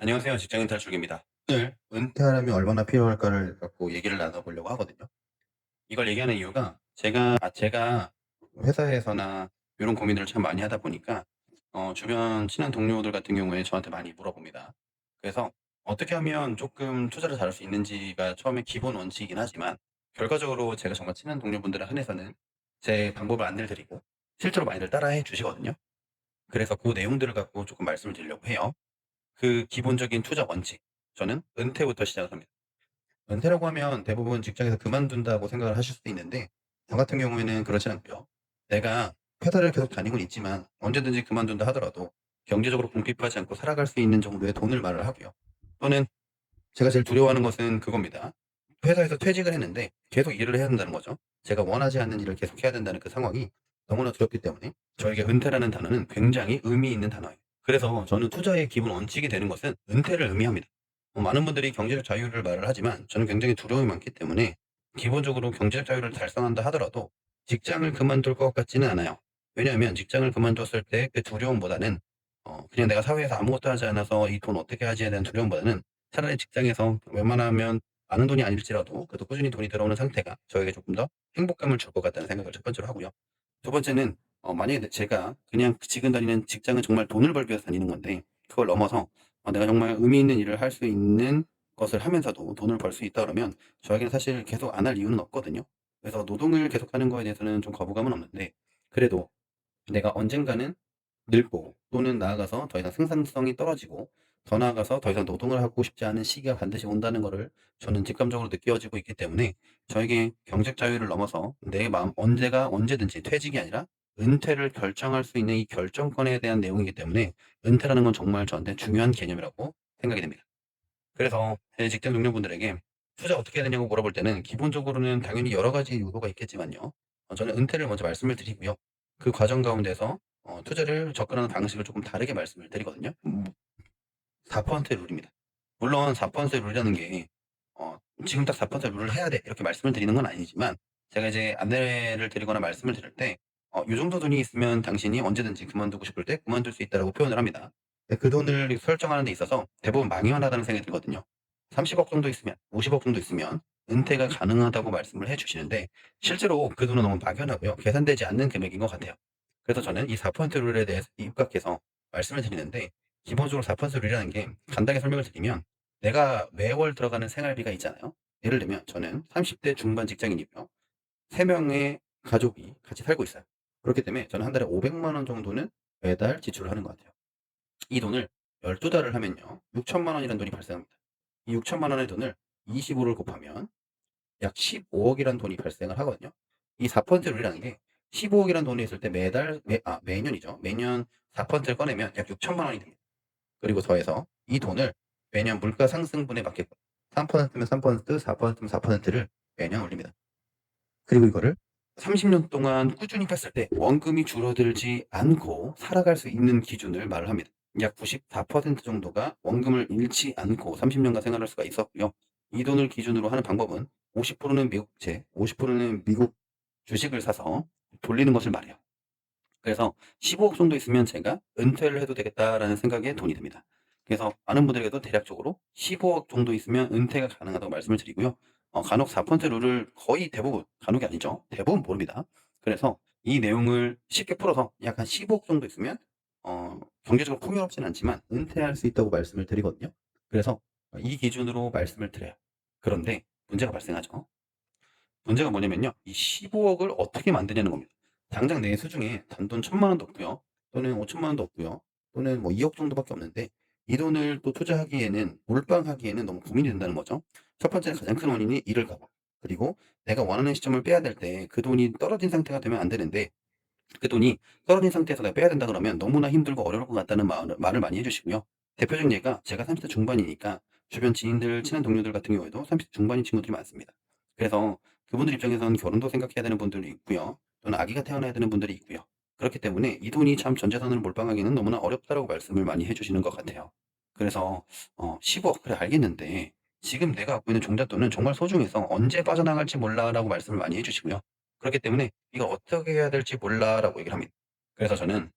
안녕하세요. 직장인 탈출기입니다. 오늘 은퇴하려면 얼마나 필요할까를 갖고 얘기를 나눠보려고 하거든요. 이걸 얘기하는 이유가 제가 회사에서나 이런 고민들을 참 많이 하다 보니까 주변 친한 동료들 같은 경우에 저한테 많이 물어봅니다. 그래서 어떻게 하면 조금 투자를 잘할 수 있는지가 처음에 기본 원칙이긴 하지만 결과적으로 제가 정말 친한 동료분들에 한해서는 제 방법을 안내를 드리고 실제로 많이들 따라해 주시거든요. 그래서 그 내용들을 갖고 조금 말씀을 드리려고 해요. 그 기본적인 투자 원칙. 저는 은퇴부터 시작을 합니다. 은퇴라고 하면 대부분 직장에서 그만둔다고 생각을 하실 수도 있는데, 저 같은 경우에는 그렇지 않고요. 내가 회사를 계속 다니고는 있지만 언제든지 그만둔다 하더라도 경제적으로 궁핍하지 않고 살아갈 수 있는 정도의 돈을 마련을 하고요. 또는 제가 제일 두려워하는 것은 그겁니다. 회사에서 퇴직을 했는데 계속 일을 해야 된다는 거죠. 제가 원하지 않는 일을 계속 해야 된다는 그 상황이 너무나 두렵기 때문에 저에게 은퇴라는 단어는 굉장히 의미 있는 단어예요. 그래서 저는 투자의 기본 원칙이 되는 것은 은퇴를 의미합니다. 많은 분들이 경제적 자유를 말을 하지만 저는 굉장히 두려움이 많기 때문에 기본적으로 경제적 자유를 달성한다 하더라도 직장을 그만둘 것 같지는 않아요. 왜냐하면 직장을 그만뒀을 때 그 두려움보다는 그냥 내가 사회에서 아무것도 하지 않아서 이 돈 어떻게 하지에 대한 두려움보다는 차라리 직장에서 웬만하면 많은 돈이 아닐지라도 그래도 꾸준히 돈이 들어오는 상태가 저에게 조금 더 행복감을 줄 것 같다는 생각을 첫 번째로 하고요. 두 번째는 만약에 제가 그냥 지금 다니는 직장은 정말 돈을 벌기 위해서 다니는 건데 그걸 넘어서 내가 정말 의미 있는 일을 할 수 있는 것을 하면서도 돈을 벌 수 있다 그러면 저에게는 사실 계속 안 할 이유는 없거든요. 그래서 노동을 계속하는 거에 대해서는 좀 거부감은 없는데 그래도 내가 언젠가는 늙고 또는 나아가서 더 이상 생산성이 떨어지고 더 나아가서 더 이상 노동을 하고 싶지 않은 시기가 반드시 온다는 거를 저는 직감적으로 느껴지고 있기 때문에 저에게 경제적 자유를 넘어서 내 마음 언제가 언제든지 퇴직이 아니라 은퇴를 결정할 수 있는 이 결정권에 대한 내용이기 때문에 은퇴라는 건 정말 저한테 중요한 개념이라고 생각이 됩니다. 그래서 제 직장 동료분들에게 투자 어떻게 해야 되냐고 물어볼 때는 기본적으로는 당연히 여러 가지 요소가 있겠지만요. 저는 은퇴를 먼저 말씀을 드리고요. 그 과정 가운데서 투자를 접근하는 방식을 조금 다르게 말씀을 드리거든요. 4% 룰입니다. 물론 4% 룰이라는 게 어, 지금 딱 4% 룰을 해야 돼 이렇게 말씀을 드리는 건 아니지만 제가 이제 안내를 드리거나 말씀을 드릴 때 이 정도 돈이 있으면 당신이 언제든지 그만두고 싶을 때 그만둘 수 있다라고 표현을 합니다. 근데 그 돈을 설정하는 데 있어서 대부분 망연하다는 생각이 들거든요. 30억 정도 있으면 50억 정도 있으면 은퇴가 가능하다고 말씀을 해 주시는데 실제로 그 돈은 너무 막연하고요. 계산되지 않는 금액인 것 같아요. 그래서 저는 이 4% 룰에 대해서 입각해서 말씀을 드리는데 기본적으로 4% 룰이라는 게 간단하게 설명을 드리면 내가 매월 들어가는 생활비가 있잖아요. 예를 들면 저는 30대 중반 직장인이고요. 3명의 가족이 같이 살고 있어요. 그렇기 때문에 저는 한 달에 500만 원 정도는 매달 지출을 하는 것 같아요. 이 돈을 12달을 하면요. 6천만 원이라는 돈이 발생합니다. 이 6천만 원의 돈을 25를 곱하면 약 15억이라는 돈이 발생을 하거든요. 이 4% 룰이라는 게 15억이라는 돈이 있을 때 매년이죠. 매년 4%를 꺼내면 약 6천만 원이 됩니다. 그리고 더해서 이 돈을 매년 물가 상승분에 맞게끔 3%면 3%, 4%면 4%를 매년 올립니다. 그리고 이거를 30년 동안 꾸준히 뺐을 때 원금이 줄어들지 않고 살아갈 수 있는 기준을 말을 합니다. 약 94% 정도가 원금을 잃지 않고 30년간 생활할 수가 있었고요. 이 돈을 기준으로 하는 방법은 50%는 미국채, 50%는 미국 주식을 사서 돌리는 것을 말해요. 그래서 15억 정도 있으면 제가 은퇴를 해도 되겠다라는 생각에 돈이 듭니다. 그래서 많은 분들에게도 대략적으로 15억 정도 있으면 은퇴가 가능하다고 말씀을 드리고요. 간혹 4% 룰을 거의 대부분, 간혹이 아니죠. 대부분 모릅니다. 그래서 이 내용을 쉽게 풀어서 약 한 15억 정도 있으면 경제적으로 풍요롭진 않지만 은퇴할 수 있다고 말씀을 드리거든요. 그래서 이 기준으로 말씀을 드려요. 그런데 문제가 발생하죠. 문제가 뭐냐면요. 이 15억을 어떻게 만드냐는 겁니다. 당장 내 수중에 단돈 1,000만 원도 없고요. 또는 5천만 원도 없고요. 또는 뭐 2억 정도밖에 없는데 이 돈을 또 투자하기에는 몰빵하기에는 너무 고민이 된다는 거죠. 첫 번째 가장 큰 원인이 잃을까 봐. 그리고 내가 원하는 시점을 빼야 될 때 그 돈이 떨어진 상태가 되면 안 되는데 그 돈이 떨어진 상태에서 내가 빼야 된다 그러면 너무나 힘들고 어려울 것 같다는 말을 많이 해 주시고요. 대표적인 예가 제가 30대 중반이니까 주변 지인들, 친한 동료들 같은 경우에도 30대 중반인 친구들이 많습니다. 그래서 그분들 입장에서는 결혼도 생각해야 되는 분들이 있고요. 또는 아기가 태어나야 되는 분들이 있고요. 그렇기 때문에 이 돈이 참 전 재산을 몰빵하기는 너무나 어렵다라고 말씀을 많이 해 주시는 것 같아요. 그래서 15억 그래 알겠는데 지금 내가 갖고 있는 종잣돈은 정말 소중해서 언제 빠져나갈지 몰라라고 말씀을 많이 해 주시고요. 그렇기 때문에 "이걸 어떻게 해야 될지 몰라."라고 얘기를 합니다. 그래서 저는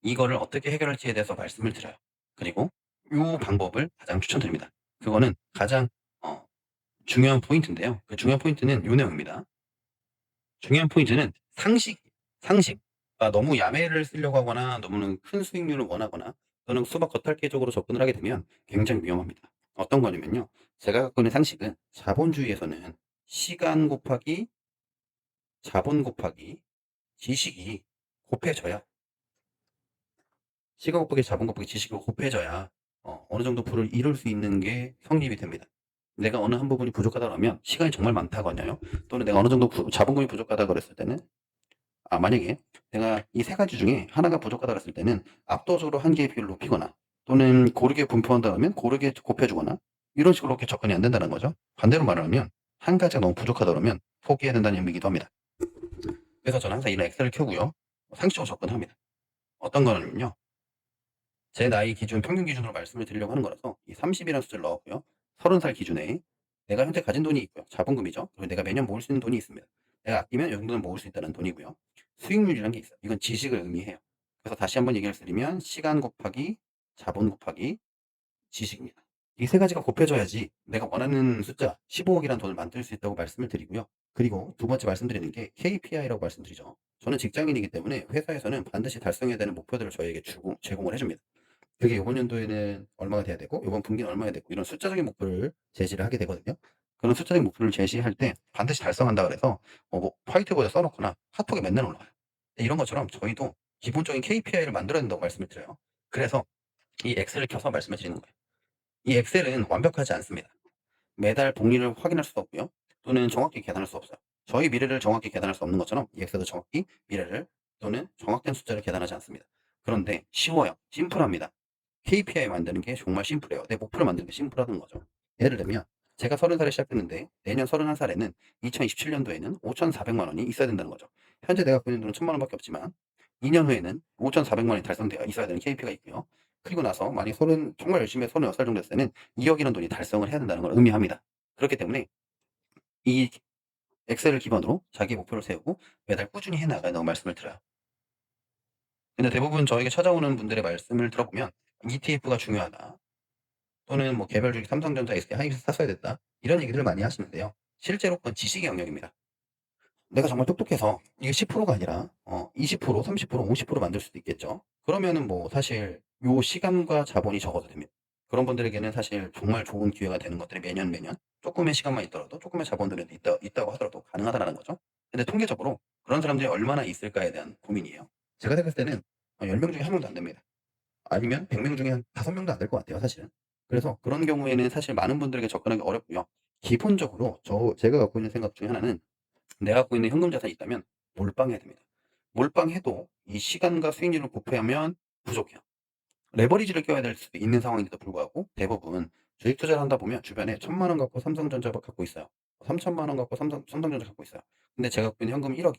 이거를 어떻게 해결할지에 대해서 말씀을 드려요. 그리고 요 방법을 가장 추천드립니다. 그거는 가장 어 중요한 포인트인데요. 그 중요한 포인트는 요 내용입니다. 중요한 포인트는 상식. 너무 야매를 쓰려고 하거나 너무는 큰 수익률을 원하거나 또는 수박 겉핥기적으로 접근을 하게 되면 굉장히 위험합니다. 어떤 거냐면요. 제가 갖고 있는 상식은 자본주의에서는 시간 곱하기 자본 곱하기 지식이 곱해져야 시간 곱하기 자본 곱하기 지식이 곱해져야 어느 정도 부를 이룰 수 있는 게 성립이 됩니다. 내가 어느 한 부분이 부족하다 그러면 시간이 정말 많다거나요. 또는 내가 어느 정도 자본금이 부족하다 그랬을 때는 만약에 내가 이 세 가지 중에 하나가 부족하다 그랬을 때는 압도적으로 한 개의 비율을 높이거나 또는 고르게 분포한다 그러면 고르게 곱해주거나 이런 식으로 이렇게 접근이 안 된다는 거죠. 반대로 말하면 한 가지가 너무 부족하다 그러면 포기해야 된다는 의미이기도 합니다. 그래서 저는 항상 이런 엑셀을 켜고요. 상식적으로 접근합니다. 어떤 거는요. 제 나이 기준, 평균 기준으로 말씀을 드리려고 하는 거라서 이 30이라는 숫자를 넣었고요. 30살 기준에 내가 현재 가진 돈이 있고요. 자본금이죠. 그리고 내가 매년 모을 수 있는 돈이 있습니다. 내가 아끼면 이 정도는 모을 수 있다는 돈이고요. 수익률이라는 게 있어요. 이건 지식을 의미해요. 그래서 다시 한번 얘기를 드리면 시간 곱하기 자본 곱하기 지식입니다. 이 세 가지가 곱해져야지 내가 원하는 숫자 15억이라는 돈을 만들 수 있다고 말씀을 드리고요. 그리고 두 번째 말씀드리는 게 KPI라고 말씀드리죠. 저는 직장인이기 때문에 회사에서는 반드시 달성해야 되는 목표들을 저에게 제공을 해줍니다. 그게 이번 연도에는 얼마가 돼야 되고 이번 분기는 얼마가 되고 이런 숫자적인 목표를 제시를 하게 되거든요. 그런 숫자적인 목표를 제시할 때 반드시 달성한다 그래서 뭐 화이트보드에 써놓거나 카톡에 맨날 올라와요. 이런 것처럼 저희도 기본적인 KPI를 만들어야 된다고 말씀을 드려요. 그래서 이 엑셀을 켜서 말씀을 드리는 거예요. 이 엑셀은 완벽하지 않습니다. 매달 복리를 확인할 수도 없고요. 또는 정확히 계산할 수 없어요. 저희 미래를 정확히 계산할 수 없는 것처럼 이 엑셀도 정확히 미래를 또는 정확된 숫자를 계산하지 않습니다. 그런데 쉬워요. 심플합니다. KPI 만드는 게 정말 심플해요. 내 목표를 만드는 게 심플하다는 거죠. 예를 들면 제가 30살에 시작했는데 내년 31살에는 2027년도에는 5,400만 원이 있어야 된다는 거죠. 현재 내가 갖고 있는 돈은 1,000만 원밖에 없지만 2년 후에는 5,400만 원이 달성되어 있어야 되는 KPI가 있고요. 그리고 나서 만약 정말 열심히 해서 36살 정도 됐을 때는 2억이라는 돈이 달성을 해야 된다는 걸 의미합니다. 그렇기 때문에 이 엑셀을 기반으로 자기 목표를 세우고 매달 꾸준히 해나가는 말씀을 드려요. 근데 대부분 저에게 찾아오는 분들의 말씀을 들어보면 ETF가 중요하다. 또는 뭐 개별 주식 삼성전자, SK 하이닉스 샀어야 됐다. 이런 얘기들을 많이 하시는데요. 실제로 그건 지식의 영역입니다. 내가 정말 똑똑해서 이게 10%가 아니라 20%, 30%, 50% 만들 수도 있겠죠. 그러면은 뭐 사실 요 시간과 자본이 적어도 됩니다. 그런 분들에게는 사실 정말 좋은 기회가 되는 것들이 매년 조금의 시간만 있더라도 조금의 자본들이 있다고 하더라도 가능하다라는 거죠. 근데 통계적으로 그런 사람들이 얼마나 있을까에 대한 고민이에요. 제가 생각했을 때는 10명 중에 1명도 안 됩니다. 아니면 100명 중에 한 5명도 안 될 것 같아요, 사실은. 그래서 그런 경우에는 사실 많은 분들에게 접근하기 어렵고요. 기본적으로 제가 갖고 있는 생각 중에 하나는 내가 갖고 있는 현금 자산이 있다면 몰빵해야 됩니다. 몰빵해도 이 시간과 수익률을 곱하면 부족해요. 레버리지를 껴야 될 수도 있는 상황인데도 불구하고 대부분 주식 투자를 한다 보면 주변에 1,000만 원 갖고 삼성전자 갖고 있어요. 3,000만 원 갖고 삼성전자 갖고 있어요. 근데 제가 갖고 있는 현금이 1억이에요.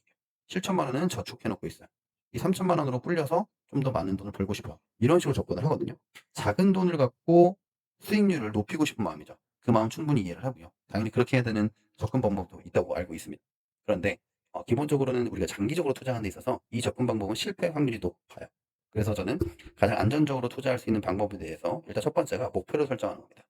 7,000만 원은 저축해 놓고 있어요. 이 3,000만 원으로 불려서 좀 더 많은 돈을 벌고 싶어. 이런 식으로 접근을 하거든요. 작은 돈을 갖고 수익률을 높이고 싶은 마음이죠. 그 마음 충분히 이해를 하고요. 당연히 그렇게 해야 되는 접근 방법도 있다고 알고 있습니다. 그런데 기본적으로는 우리가 장기적으로 투자하는 데 있어서 이 접근 방법은 실패 확률이 높아요. 그래서 저는 가장 안전적으로 투자할 수 있는 방법에 대해서 일단 첫 번째가 목표를 설정하는 겁니다.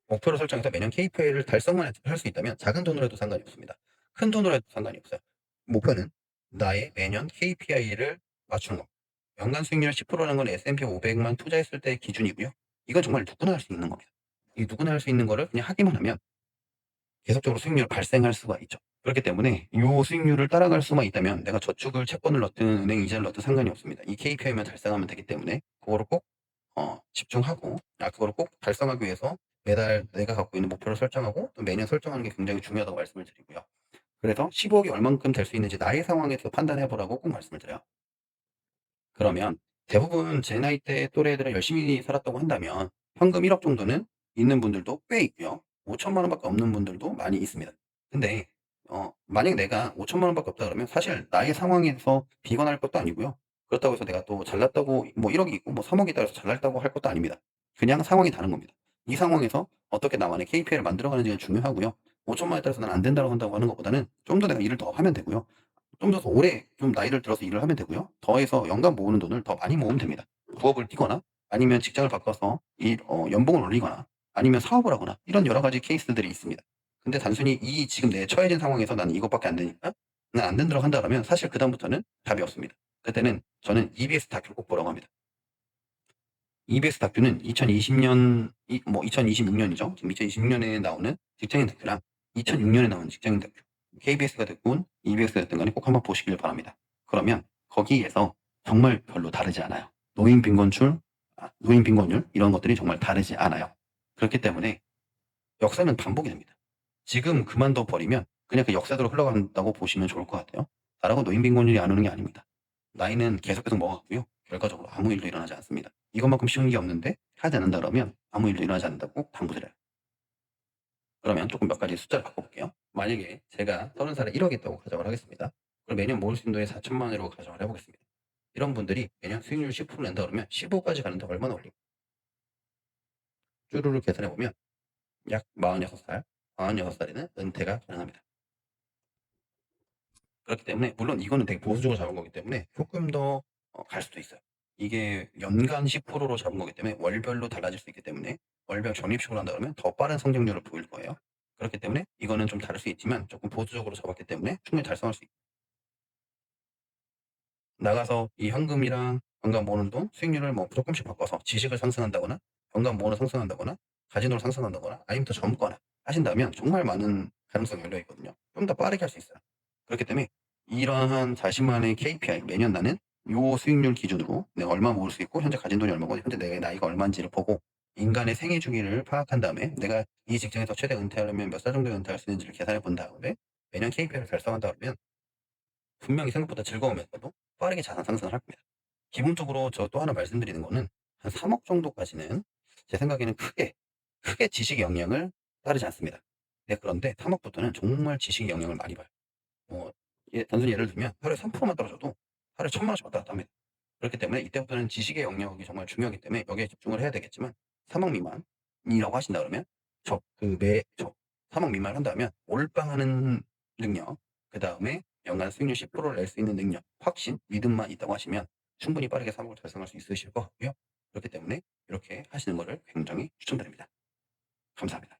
목표를 설정해서 매년 KPI를 달성만 할 수 있다면 작은 돈으로 해도 상관이 없습니다. 큰 돈으로 해도 상관이 없어요. 목표는 나의 매년 KPI를 맞추는 겁니다. 연간 수익률 10%라는 건 S&P 500만 투자했을 때의 기준이고요. 이건 정말 누구나 할 수 있는 겁니다. 이 누구나 할 수 있는 거를 그냥 하기만 하면 계속적으로 수익률을 발생할 수가 있죠. 그렇기 때문에 이 수익률을 따라갈 수만 있다면 내가 저축을 채권을 넣든 은행 이자를 넣든 상관이 없습니다. 이 KPI만 달성하면 되기 때문에 그거를 꼭 집중하고 그거를 꼭 달성하기 위해서 매달 내가 갖고 있는 목표를 설정하고 또 매년 설정하는 게 굉장히 중요하다고 말씀을 드리고요. 그래서 15억이 얼만큼 될 수 있는지 나의 상황에서 판단해 보라고 꼭 말씀을 드려요. 그러면 대부분 제 나이대 또래들은 열심히 살았다고 한다면 현금 1억 정도는 있는 분들도 꽤 있고요. 5천만 원밖에 없는 분들도 많이 있습니다. 근데 만약 내가 5천만 원밖에 없다 그러면 사실 나의 상황에서 비관할 것도 아니고요. 그렇다고 해서 내가 또 잘났다고 뭐 1억이 있고 뭐 3억이 있다 해서 잘났다고 할 것도 아닙니다. 그냥 상황이 다른 겁니다. 이 상황에서 어떻게 나만의 KPI를 만들어 가는지가 중요하고요. 5천만 원에 따라서 난 안 된다고 한다고 하는 것보다는 좀 더 내가 일을 더 하면 되고요. 좀 더 오래 좀 나이를 들어서 일을 하면 되고요. 더해서 연간 모으는 돈을 더 많이 모으면 됩니다. 부업을 뛰거나 아니면 직장을 바꿔서 연봉을 올리거나 아니면 사업을 하거나 이런 여러 가지 케이스들이 있습니다. 근데 단순히 이 지금 내 처해진 상황에서 나는 이것밖에 안 되니까 난 안 된다고 한다 그러면 사실 그다음부터는 답이 없습니다. 그때는 저는 EBS 다큐를 꼭 보라고 합니다. EBS 다큐는 2020년 2026년이죠. 지금 2026년에 나오는 직장인 다큐랑 2006년에 나오는 직장인 다큐. KBS가 됐건 EBS가 됐든 간에 꼭 한번 보시길 바랍니다. 그러면 거기에서 정말 별로 다르지 않아요. 노인 빈곤율 이런 것들이 정말 다르지 않아요. 그렇기 때문에 역사는 반복이 됩니다. 지금 그만둬 버리면 그냥 그 역사대로 흘러간다고 보시면 좋을 것 같아요. 다라고 노인 빈곤율이 안 오는 게 아닙니다. 나이는 계속 먹어가고요. 결과적으로 아무 일도 일어나지 않습니다. 이것만큼 쉬운 게 없는데 하지 않는다 그러면 아무 일도 일어나지 않는다고 당부드려요. 그러면 조금 몇 가지 숫자를 바꿔볼게요. 만약에 제가 30살에 1억 있다고 가정을 하겠습니다. 그럼 매년 모을 수 있는 돈이 4천만 원으로 가정을 해보겠습니다. 이런 분들이 매년 수익률 10% 낸다 그러면 15까지 가는데 얼마나 걸릴까요? 쭈루루 계산해보면 약 46살, 46살에는 은퇴가 가능합니다. 그렇기 때문에 물론 이거는 되게 보수적으로 잡은 거기 때문에 조금 더 갈 수도 있어요. 이게 연간 10%로 잡은 거기 때문에 월별로 달라질 수 있기 때문에 월별 적립식으로 한다 그러면 더 빠른 성장률을 보일 거예요. 그렇기 때문에 이거는 좀 다를 수 있지만 조금 보수적으로 잡았기 때문에 충분히 달성할 수 있고 나가서 이 현금이랑 연간 모으는 돈 수익률을 뭐 조금씩 바꿔서 지식을 상승한다거나 연간 모으는 상승한다거나 카지노를 상승한다거나 아니면 더 젊거나 하신다면 정말 많은 가능성이 열려 있거든요. 좀 더 빠르게 할 수 있어요. 그렇기 때문에 이러한 자신만의 KPI 매년 나는 요 수익률 기준으로 내가 얼마 모을 수 있고 현재 가진 돈이 얼마고 현재 내 나이가 얼마인지를 보고 인간의 생애 주기를 파악한 다음에 내가 이 직장에서 최대 은퇴하려면 몇 살 정도에 은퇴할 수 있는지를 계산해 본 다음에 매년 KPI를 달성한다 그러면 분명히 생각보다 즐거우면서도 빠르게 자산 상승을 할 겁니다. 기본적으로 저 또 하나 말씀드리는 거는 한 3억 정도까지는 제 생각에는 크게 지식의 영향을 따르지 않습니다. 네, 그런데 3억부터는 정말 지식의 영향을 많이 봐요. 단순히 예를 들면 하루에 3%만 떨어져도 하루에 1,000만 원씩 왔다 갔다 합니다. 그렇기 때문에 이때부터는 지식의 영역이 정말 중요하기 때문에 여기에 집중을 해야 되겠지만 3억 미만이라고 하신다 그러면 저 3억 미만을 한다면 몰빵하는 능력, 그다음에 연간 수익률 10%를 낼 수 있는 능력, 확신, 믿음만 있다고 하시면 충분히 빠르게 3억을 달성할 수 있으실 것 같고요. 그렇기 때문에 이렇게 하시는 거를 굉장히 추천드립니다. 감사합니다.